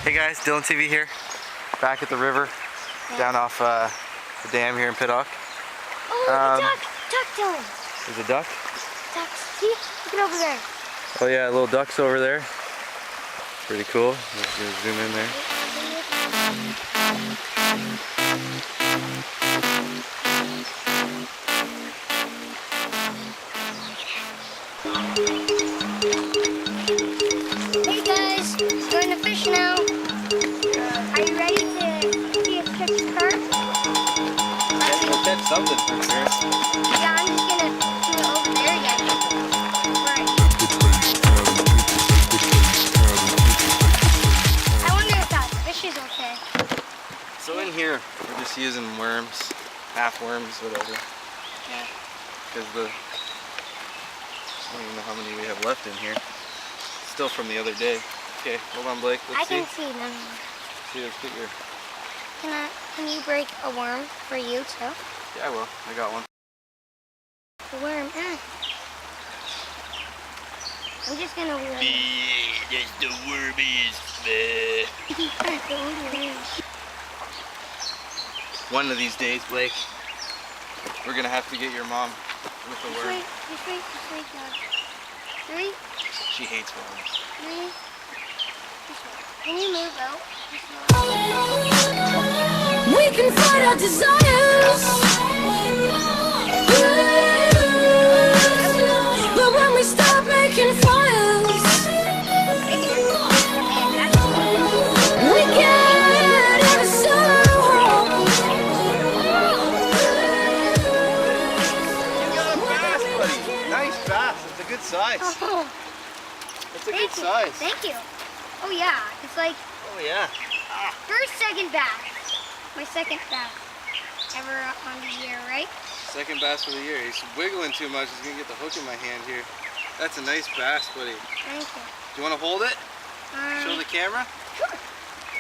Hey guys, Dylan TV here. Back at the river, down off the dam here in Pittock. Oh, look, a duck! Duck, Dylan! There's a duck? Ducks. See? Look it over there. Oh yeah, little ducks over there. Pretty cool. Let's zoom in there. Hey guys, going to fish now. Are you ready to see us catch the carp? We'll catch something for sure. Yeah, I'm just gonna do it over there again. Right. I wonder if that fish is okay. So in here, we're just using worms, half worms, whatever. Yeah. Because I don't even know how many we have left in here. Still from the other day. Okay, hold on, Blake. Let's see. I can see them. See, let's get your. Can you break a worm for you too? Yeah, I will. I got one. The worm. I'm just gonna weird. There's the wormies. One of these days, Blake, we're gonna have to get your mom with the worm. Just wait, Dad. 3, She hates worms. 3. Just wait. Can you move out? We can fight our desires, but when we stop making fires, we get ever so hard. You got a bass, buddy. Nice bass. It's a good size. Oh, It's a good size. Thank you. Oh yeah, it's like Oh yeah. second bass. My second bass ever on the year, right? Second bass for the year. He's wiggling too much. He's gonna get the hook in my hand here. That's a nice bass, buddy. Thank you. Do you want to hold it? Show the camera? Sure.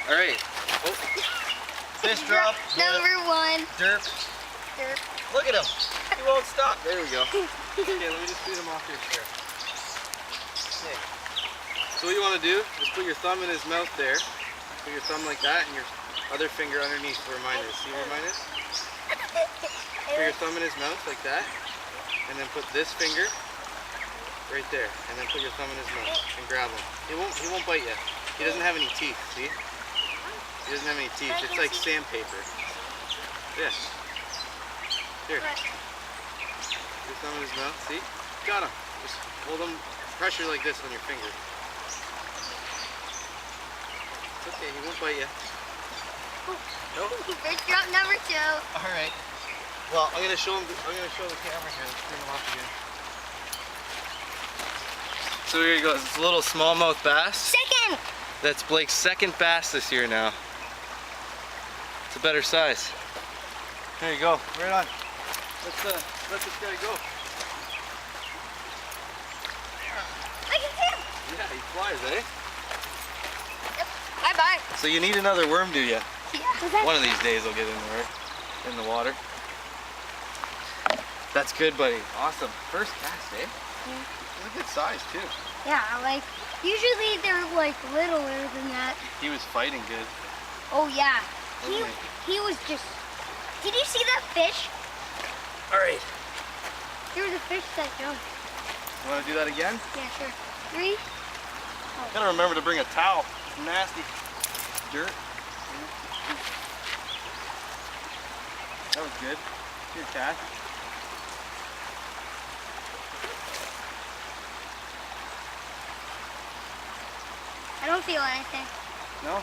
All right. Oh. Fish drop. Number 1. Derp. Derp. Look at him. He won't stop. There we go. Okay, let me just feed him off here, sir. Okay. So what you want to do is put your thumb in his mouth there. Put your thumb like that and your other finger underneath where mine is. See where mine is? Put your thumb in his mouth like that. And then put this finger right there. And then put your thumb in his mouth and grab him. He won't bite you. He doesn't have any teeth, see? He doesn't have any teeth. It's like sandpaper. Yeah. Here. Put your thumb in his mouth, see? Got him. Just hold him, pressure like this on your finger. It's okay, he won't bite you. Nope. Fish drop number 2. Alright. Well, I'm gonna show the camera here. Let's bring him off again. So here he goes. It's a little smallmouth bass. Second! That's Blake's second bass this year now. It's a better size. There you go. Right on. Let this guy go. I can see him! Yeah, he flies, eh? Yep. Bye-bye. So you need another worm, do you? Yeah. One of these days I'll get in the water. That's good, buddy. Awesome. First cast, eh? Yeah. It's a good size too. Yeah, like, usually they're like littler than that. He was fighting good. Oh yeah. Wasn't He was just, did you see that fish? Alright. There was a fish that jumped. You want to do that again? Yeah, sure. 3. Gotta remember to bring a towel. It's nasty. Dirt. That was good. Good catch. I don't feel anything. No?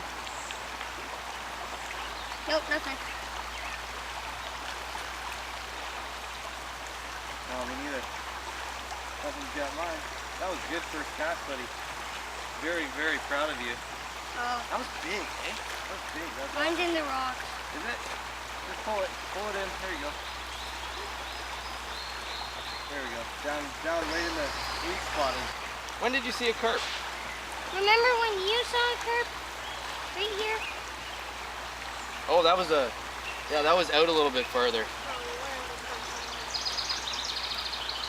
Nope, nothing. No, me neither. Nothing's got mine. That was good first cast, buddy. Very, very proud of you. Oh. That was big, eh? That was big. That's Mine's in the rocks. Is it? Just pull it. Pull it in. There you go. There we go. Down right in the sweet spot. When did you see a carp? Remember when you saw a carp? Right here? Oh, that was a... Yeah, that was out a little bit farther.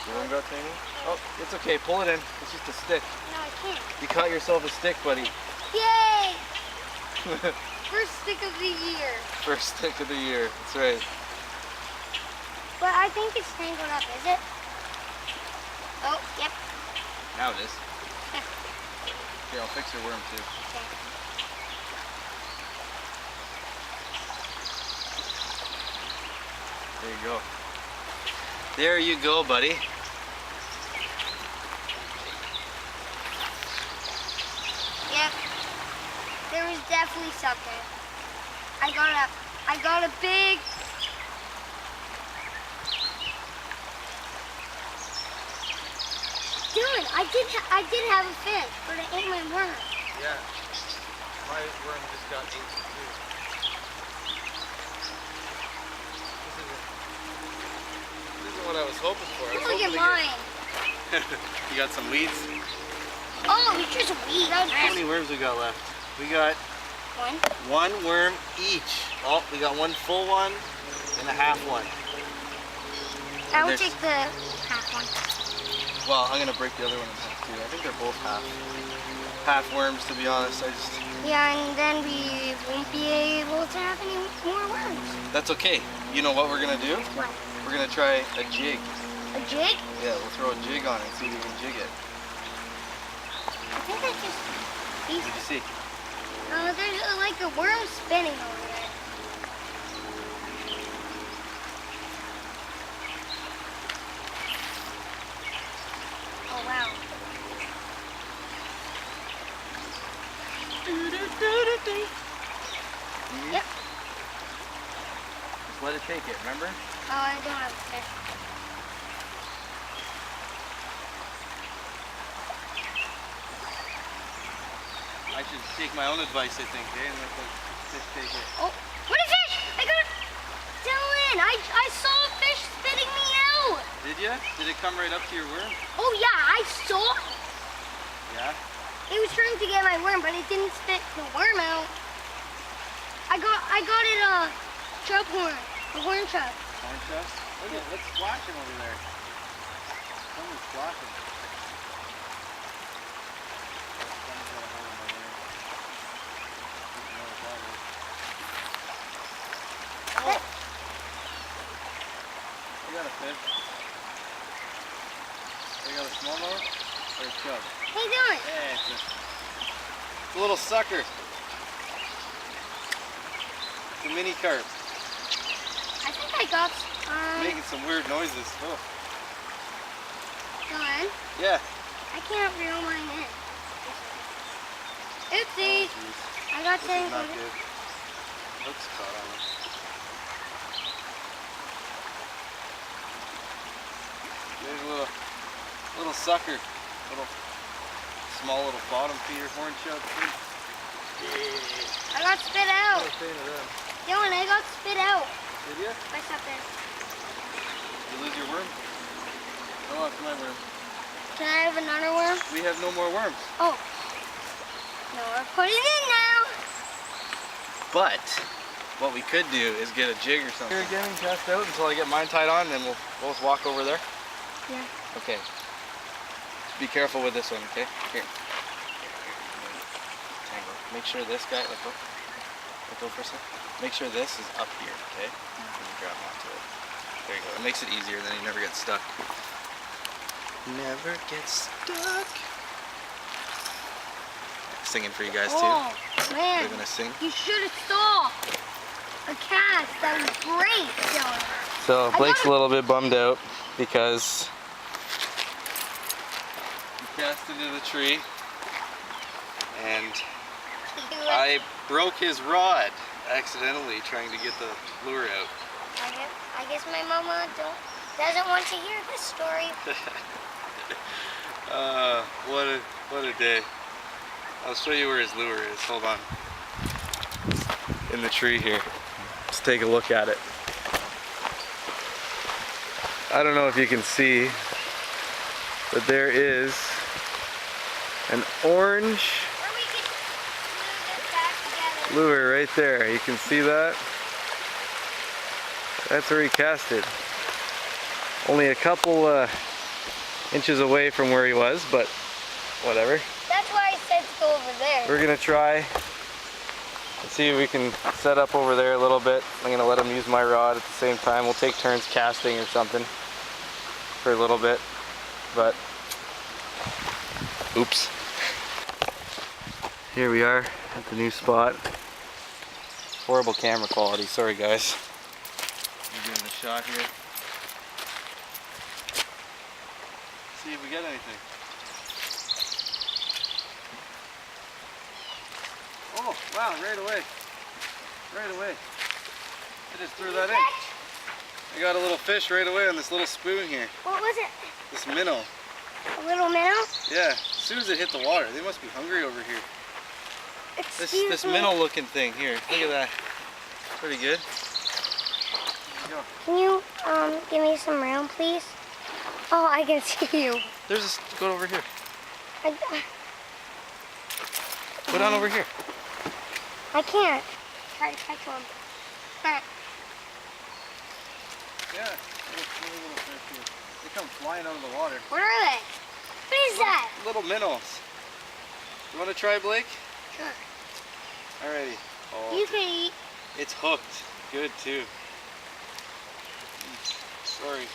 You want to go, Tammy? Oh, it's okay. Pull it in. It's just a stick. No, I can't. You caught yourself a stick, buddy. Yay! First stick of the year. First stick of the year. That's right. But I think it's tangled up, is it? Oh, yep. Now it is. Yeah. Here, I'll fix your worm too. Okay. There you go. There you go, buddy. Yep. There was definitely something. I got a big. Dylan, I did have a fin, but it ate my worm. Yeah. My worm just got ate too. This isn't what I was hoping for. I was Look hoping at to mine. You got some weeds? Oh, it's just a weed. How many worms we got left? We got One. 1 worm each. Oh, we got 1 full one and a half one. I would There's- take the half one. Well, I'm gonna break the other one in half too. I think they're both half worms, to be honest. Yeah, and then we won't be able to have any more worms. That's okay. You know what we're gonna do? What? We're gonna try a jig. A jig? Yeah, we'll throw a jig on it and see if we can jig it. I think that's just. What did you see? There's like a worm spinning over there. Oh wow. Yep. Just let it take it, remember? Oh, I don't have a fish. I should take my own advice, I think, eh? And let the fish take it. Oh, what a fish! I got it! Dylan, I saw a fish spitting me out! Did ya? Did it come right up to your worm? Oh yeah, I saw. Yeah? It was trying to get my worm, but it didn't spit the worm out. I got it a chub horn, a horn chub. Horn chub? Look at what's splashing over there. Someone's splashing. Someone's got a hole in my worm. I don't know what that is. Oh! I got a fish. You got a smallmouth or a chub? Hey Dylan, Yeah, it's a little sucker. It's a mini carp. I think I got Making some weird noises. Oh. Dylan, Yeah. I can't reel mine in. Oopsie, Jeez. I got This is not tangled. good. Hooks caught on it. There's a little sucker. Small little bottom feeder horn chub. I got spit out. Dylan, I got spit out Did you? by something. You lose your worm? Oh, it's my worm. Can I have another worm? We have no more worms. Oh. No, we're putting it in now. But what we could do is get a jig or something. Here again and cast out until I get mine tied on, and then we'll both walk over there. Yeah. Okay. Be careful with this one, okay? Here. Tangle. Make sure this guy, let go for a second. Make sure this is up here, okay? And you grab onto it. There you go. It makes it easier, then you never get stuck. Never get stuck. Singing for you guys too. Oh, man. They're gonna sing. You should have saw a cast. That was great, Dylan. So I Blake's a gotta- little bit bummed out because he cast into the tree and I broke his rod accidentally trying to get the lure out. I guess my mama doesn't want to hear this story. What a day. I'll show you where his lure is. Hold on. In the tree here. Let's take a look at it. I don't know if you can see, but there is an orange Or we could glue this back together. lure right there. You can see that? That's where he cast it. Only a couple inches away from where he was, but whatever. That's why I said to go over there. We're gonna try Let's see if we can set up over there a little bit. I'm gonna let him use my rod at the same time. We'll take turns casting or something for a little bit, but oops. Here we are at the new spot. Horrible camera quality, sorry guys. We're doing a shot here. See if we get anything. Oh, wow, right away. Right away. I just threw that in. I got a little fish right away on this little spoon here. What was it? This minnow. A little minnow? Yeah, as soon as it hit the water, they must be hungry over here. Excuse This me. minnow looking thing here, look at that. Pretty good. There you go. Can you give me some room, please? Oh, I can see you. There's a, go over here. I Put on over here. can't. Try to catch one. Alright. Yeah, little fish here. They come flying out of the water. What are they? What is that? Little minnows. You want to try, Blake? Sure. Alrighty. Oh, You can eat. it's hooked. Good too. Sorry.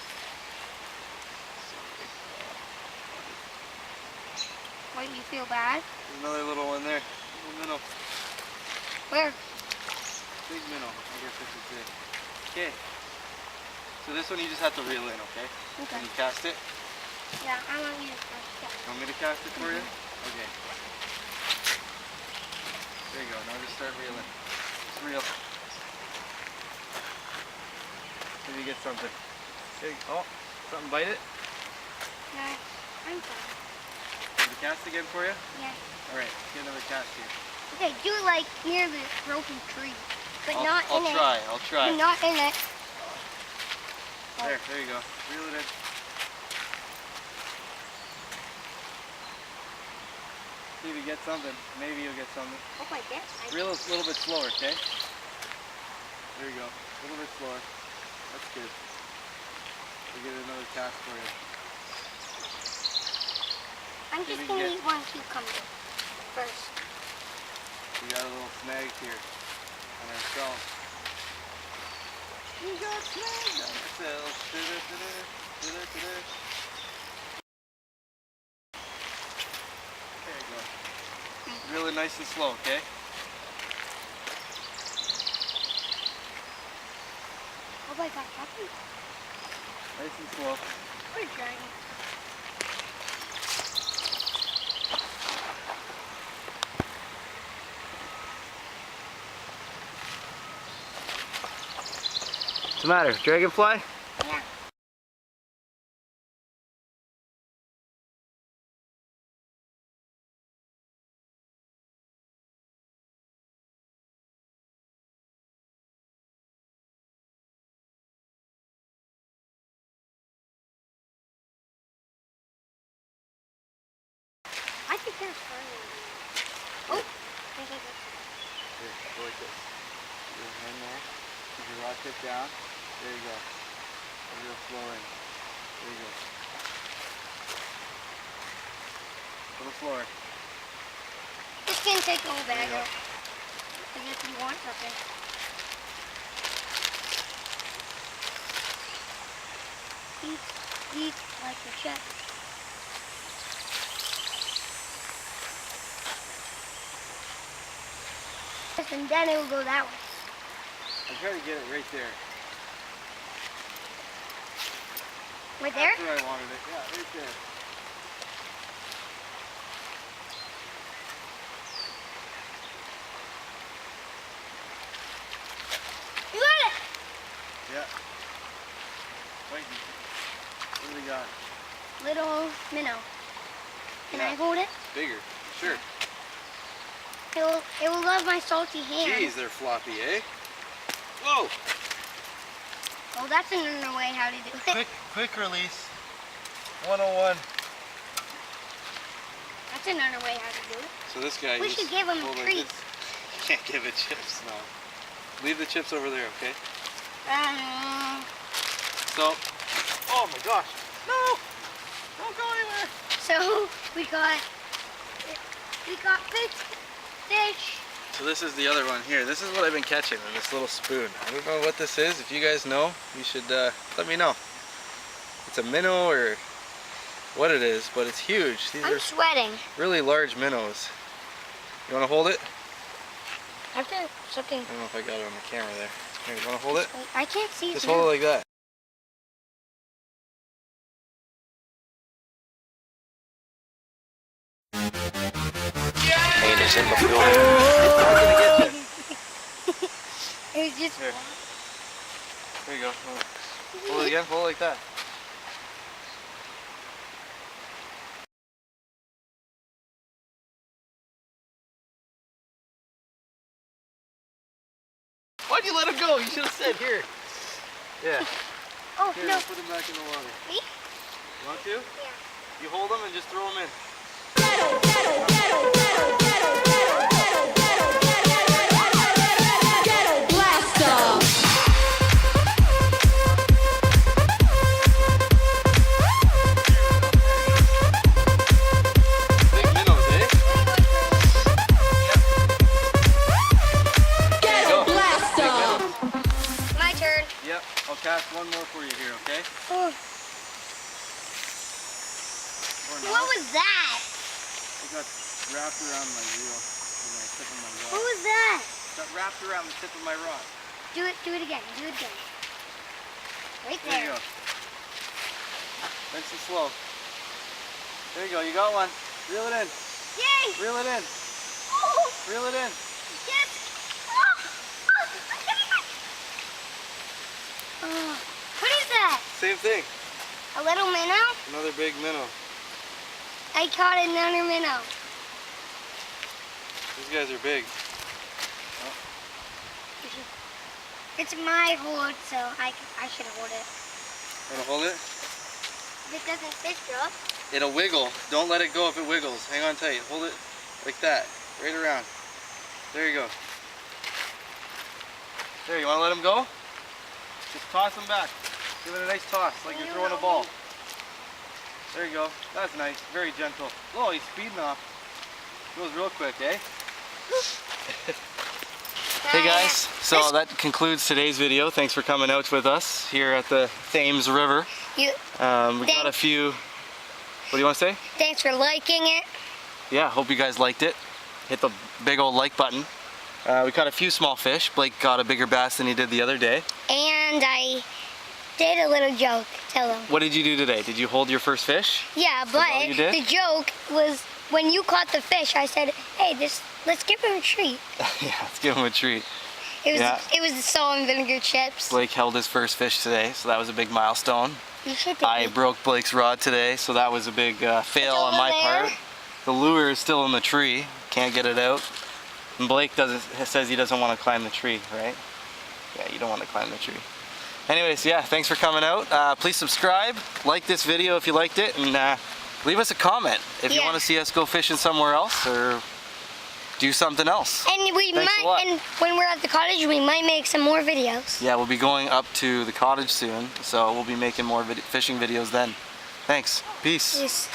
What, you feel bad? There's another little one there. Little minnow. Where? Big minnow, I guess I should say. Okay. So this one you just have to reel in, okay? Okay. Can you cast it? Yeah, I want you to catch that. Want me to cast it for you? Okay. There you go. Now just start reeling. Just reel. Maybe you get something. There you go. Oh, something bite it? No, I'm fine. Want me to cast again for you? Yeah. Alright, get another cast here. Okay, do it like near the broken tree. But not I'll in try, it. I'll try. But not in it. There you go. Reel it in. See if you get something. Maybe you'll get something. Look like this. Reel a little bit slower, okay? There you go. A little bit slower. That's good. We'll get another cast for you. I'm just Maybe going to get- eat one cucumber first. We got a little snag here on ourselves. We got snags on ourselves. There you go. Really nice and slow, okay? Oh my god, Captain. Nice and slow. We're dragging. What's the matter? Dragonfly? Yeah. I think there's further. Oh, I think it's Here, go like this. Put your hand there. Keep your rod tip down. There you go. A real slow in. There you go. A little slower. Just gonna take the whole There bag you go. out. Because if you want something. Eat like the chef. And then it will go that way. I'm trying to get it right there. Right there? That's where I wanted it. Yeah, right there. You got it! Yeah. Wait. What do we got? Little minnow. Can I Yeah. hold it? Bigger. Sure. It will love my salty hand. Jeez, they're floppy, eh? Whoa! Well, that's another way how to do it. Quick release. 101. That's another way how to do it. So this guy. We just should give him hold like treats. this. Can't give it chips, no. Leave the chips over there, okay? So, oh my gosh. No! Don't go anywhere. So we got fish. so this is the other one here. This is what I've been catching in this little spoon. I don't know what this is. If you guys know, you should let me know. It's a minnow or what it is, but it's huge. These I'm are sweating. really large minnows. You want to hold it? After something. I don't know if I got it on the camera there. Here, you want to hold it? I can't see. Just hold it like that. Pain is in the building. It was just. Here. There you go. Hold it again. Hold it like that. Why'd you let him go? You should have said here. Yeah. Oh Here, no. put him back in the water. Me? You want to? Yeah. You hold him and just throw him in. Ghetto blaster. Big minnows, eh? Ghetto blaster. My turn. Yep. I'll cast one more for you here, okay? Oh. Or not. What was that? It got wrapped around my reel. On the tip of my rod. What was that? Got wrapped around the tip of my rod. Do it again. Do it again. Right There you there. go. Nice and slow. There you go. You got one. Reel it in. Yay! Reel it in. Oh, Reel it in. yes! Oh, oh. What is that? Same thing. A little minnow? Another big minnow. I caught another minnow. These guys are big. It's my hold, so I should hold it. Want to hold it? If it doesn't fish up. It'll wiggle. Don't let it go if it wiggles. Hang on tight. Hold it like that. Right around. There you go. There, you want to let him go? Just toss him back. Give it a nice toss, like you're throwing a ball. There you go. That's nice. Very gentle. Oh, he's speeding off. Goes real quick, eh? Hey guys, so that concludes today's video. Thanks for coming out with us here at the Thames River. You, We got a few, what do you want to say? thanks for liking it. Yeah, hope you guys liked it. Hit the big old like button. We caught a few small fish. Blake got a bigger bass than he did the other day. And I did a little joke. Tell them. What did you do today? Did you hold your first fish? Yeah, all but you did? the joke was when you caught the fish, I said, hey, let's give him a treat. Yeah, let's give him a treat. It was Yeah. it was the salt and vinegar chips. Blake held his first fish today, so that was a big milestone. You should I broke Blake's rod today, so that was a big fail on my over part. The lure is still in the tree. Can't get it out. And Blake says he doesn't want to climb the tree, right? Yeah, you don't want to climb the tree. Anyways, yeah, thanks for coming out. Please subscribe, like this video if you liked it, and leave us a comment if you Yeah. want to see us go fishing somewhere else or do something else. And we Thanks a lot. might, and when we're at the cottage, we might make some more videos. Yeah, we'll be going up to the cottage soon, so we'll be making more fishing videos then. Thanks. Peace. Peace.